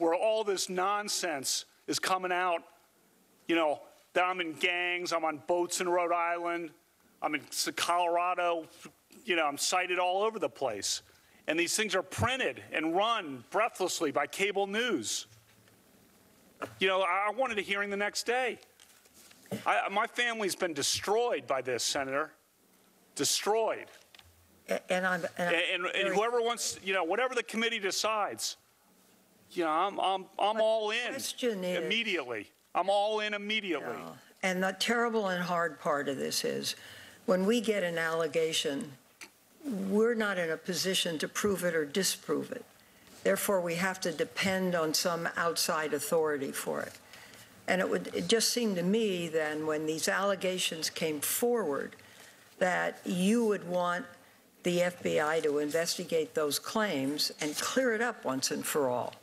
where all this nonsense is coming out, you know, that I'm in gangs, I'm on boats in Rhode Island, I'm in Colorado, you know, I'm cited all over the place. And these things are printed and run breathlessly by cable news. You know, I wanted a hearing the next day. My family's been destroyed by this, Senator. Destroyed. And whoever wants, you know, whatever the committee decides, you know, I'm all in immediately. I'm all in immediately. No. And the terrible and hard part of this is when we get an allegation, we're not in a position to prove it or disprove it. Therefore, we have to depend on some outside authority for it. And it just seemed to me then when these allegations came forward that you would want the FBI to investigate those claims and clear it up once and for all.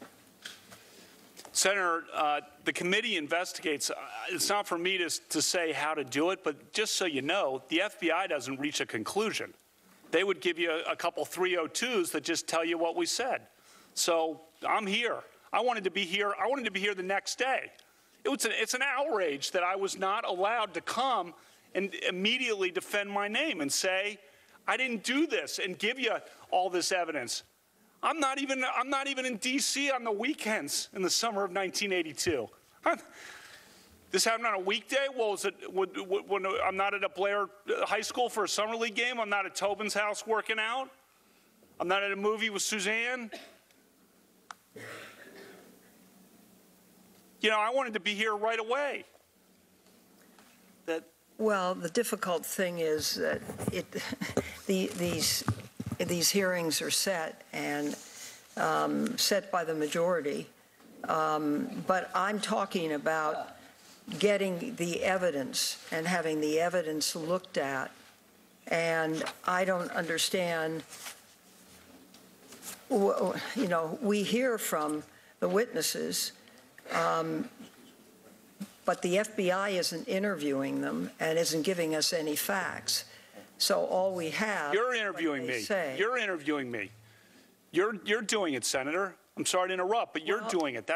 Senator, the committee investigates. It's not for me to say how to do it, but just so you know, the FBI doesn't reach a conclusion. They would give you a couple 302s that just tell you what we said. So I'm here. I wanted to be here. I wanted to be here the next day. It's an outrage that I was not allowed to come and immediately defend my name and say, I didn't do this and give you all this evidence. I'm not even in D.C. on the weekends in the summer of 1982. This happened on a weekday? Well, when I'm not at a Blair High School for a summer league game? I'm not at Tobin's house working out? I'm not at a movie with Suzanne? You know, I wanted to be here right away. Well, the difficult thing is that these hearings are set and set by the majority. But I'm talking about getting the evidence and having the evidence looked at. And I don't understand, you know, we hear from the witnesses, but the FBI isn't interviewing them and isn't giving us any facts. So all we have— You're interviewing me. You're interviewing me. You're doing it, Senator. I'm sorry to interrupt, but you're doing it.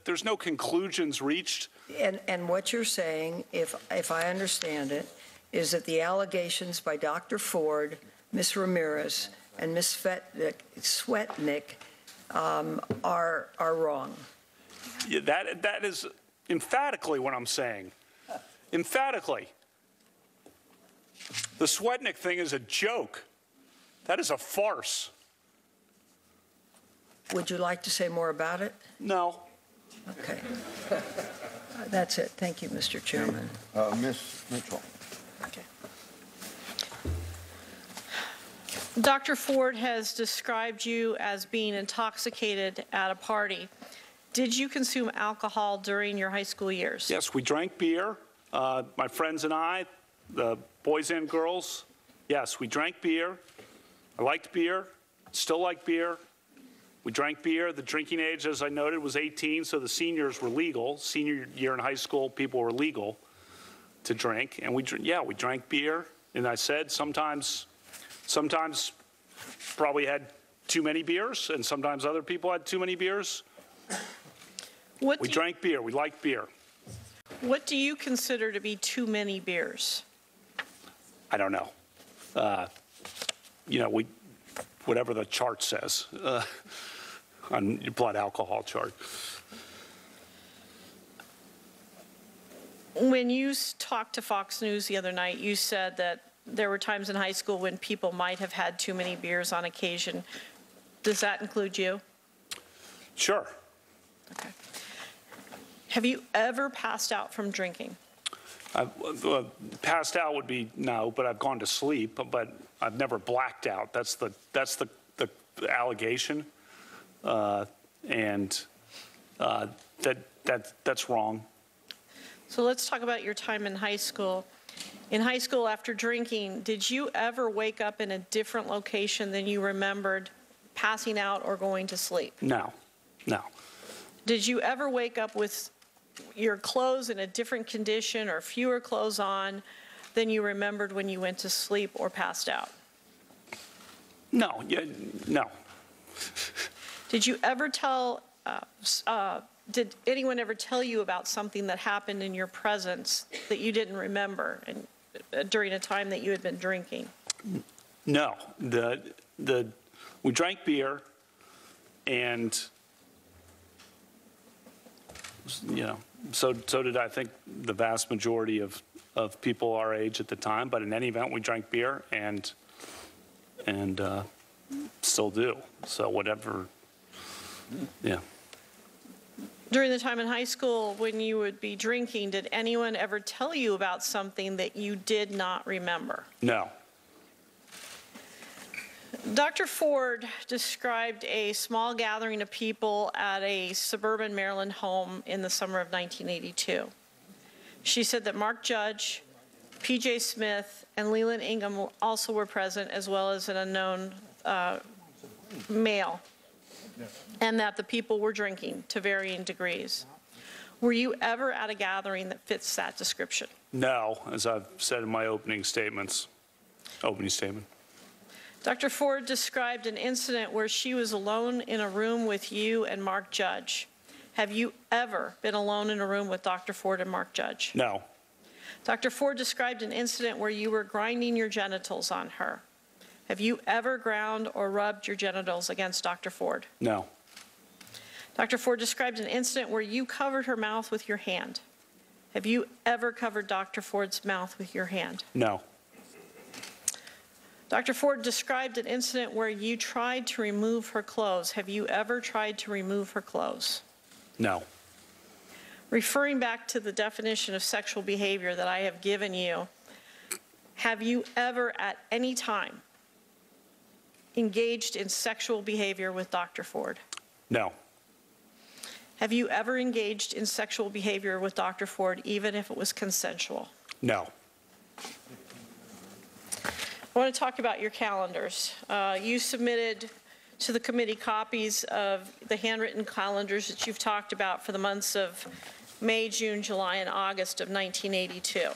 There's no conclusions reached. And what you're saying, if I understand it, is that the allegations by Dr. Ford, Ms. Ramirez, and Ms. Swetnick are wrong. Yeah, that is emphatically what I'm saying. Emphatically. The Swetnick thing is a joke. That is a farce. Would you like to say more about it? No. Okay. That's it. Thank you, Mr. Chairman. Ms. Mitchell. Okay. Dr. Ford has described you as being intoxicated at a party. Did you consume alcohol during your high school years? Yes, we drank beer. My friends and I, the boys and girls, yes, we drank beer. I liked beer, still like beer. We drank beer. The drinking age, as I noted, was 18, so the seniors were legal. Senior year in high school, people were legal to drink. And we drank beer. And I said sometimes probably had too many beers, and sometimes other people had too many beers. We drank beer. We liked beer. What do you consider to be too many beers? I don't know. You know, whatever the chart says on your blood alcohol chart. When you talked to Fox News the other night, you said that there were times in high school when people might have had too many beers on occasion. Does that include you? Sure. Okay. Have you ever passed out from drinking? Passed out would be no, but I've gone to sleep, but I've never blacked out. That's the allegation, and that's wrong. So let's talk about your time in high school. In high school, after drinking, did you ever wake up in a different location than you remembered passing out or going to sleep? No, no. Did you ever wake up with your clothes in a different condition or fewer clothes on than you remembered when you went to sleep or passed out? No, no. Did you ever tell did anyone ever tell you about something that happened in your presence that you didn't remember and during a time that you had been drinking? No, we drank beer, and so did I think the vast majority of people our age at the time. But in any event, we drank beer and still do. So whatever, yeah. During the time in high school when you would be drinking, did anyone ever tell you about something that you did not remember? No. Dr. Ford described a small gathering of people at a suburban Maryland home in the summer of 1982. She said that Mark Judge, P.J. Smith, and Leland Ingham also were present, as well as an unknown male, and that the people were drinking to varying degrees. Were you ever at a gathering that fits that description? No, as I've said in my opening statement. Dr. Ford described an incident where she was alone in a room with you and Mark Judge. Have you ever been alone in a room with Dr. Ford and Mark Judge? No. Dr. Ford described an incident where you were grinding your genitals on her. Have you ever ground or rubbed your genitals against Dr. Ford? No. Dr. Ford described an incident where you covered her mouth with your hand. Have you ever covered Dr. Ford's mouth with your hand? No. Dr. Ford described an incident where you tried to remove her clothes. Have you ever tried to remove her clothes? No. Referring back to the definition of sexual behavior that I have given you, have you ever at any time engaged in sexual behavior with Dr. Ford? No. Have you ever engaged in sexual behavior with Dr. Ford, even if it was consensual? No. I want to talk about your calendars. You submitted to the committee copies of the handwritten calendars that you've talked about for the months of May, June, July, and August of 1982.